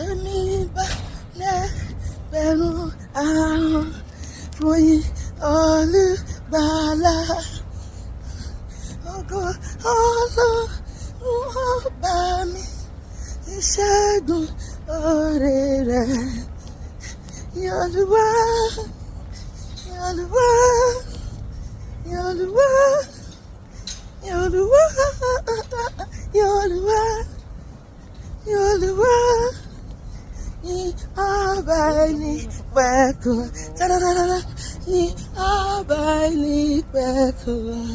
èmi bá lẹ́gbẹ̀rún ahọ́n fún yín olùgbàlà. Ògo Ọlọ́run ọba mi, ìṣẹ́gun oore rẹ̀. Olúwa, Olúwa, Olúwa, Olúwa, Olúwa, Olúwa, ní ọba ẹni pẹ̀kun, tadadada, ní ọba ẹni pẹ̀kun.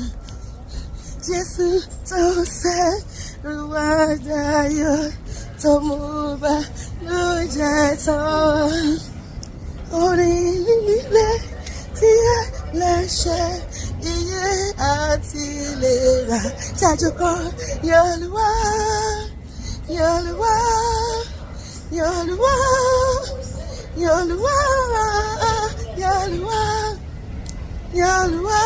Jésù tó ṣẹ́rù wá dayọ̀, tó mú bànújẹ́ tán. Orin líle tí ẹ lẹ́ṣẹ̀ iye àti ìlera ṣàjọkọ Olúwa, Olúwa, Olúwa, Olúwa, Olúwa, Olúwa,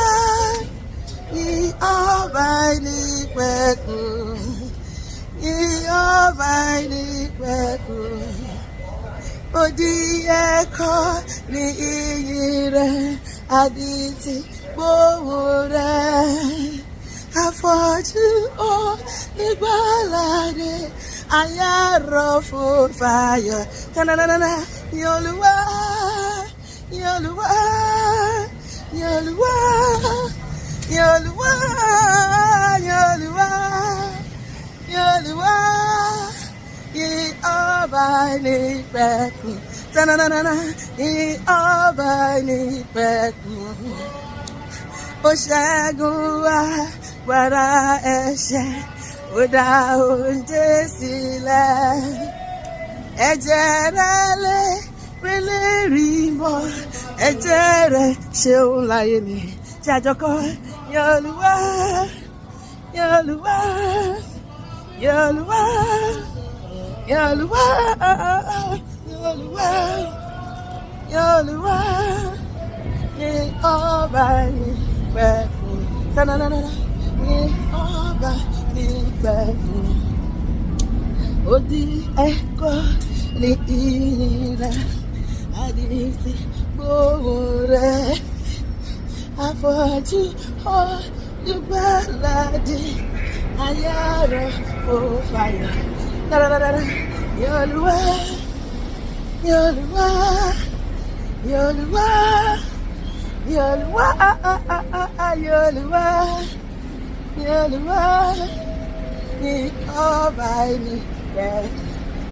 ní ọba ìnípẹ̀kun, ní ọba ìnípẹ̀kun. Odi ẹ̀kọ́ ní iyì rẹ̀, àdìtì gbóhùn rẹ̀. Afọ́jú ó nígbàlàdé, ayárọ̀ fún fàyọ̀. Tananana, Olúwa, Olúwa, Olúwa, Olúwa, Olúwa, Olúwa. Ní ọba ìnípẹ̀kun, tananana, ní ọba ìnípẹ̀kun. Ó ṣẹ́gun agbára ẹ̀ṣẹ̀, ó dá oúnjẹ sílẹ̀. Ẹ̀jẹ̀ rẹ̀ lè rí mọ́, ẹ̀jẹ̀ rẹ̀ ṣeun láyé mi. Ṣàjọkọ Olúwa, Olúwa, Olúwa, Olúwa, Olúwa, Olúwa, ní ọba ìnípẹ̀kun, tananana, ní ọba ìnípẹ̀kun. Odi ẹ̀kọ́ ní iyì rẹ̀, àdìtì gbóhùn rẹ̀. Afọ́jú olùgbàlàdé, ayárọ̀ fún fàyọ̀. Olúwa, Olúwa, Olúwa, Olúwa, Olúwa, Olúwa, ní ọba ìnípẹ̀kun.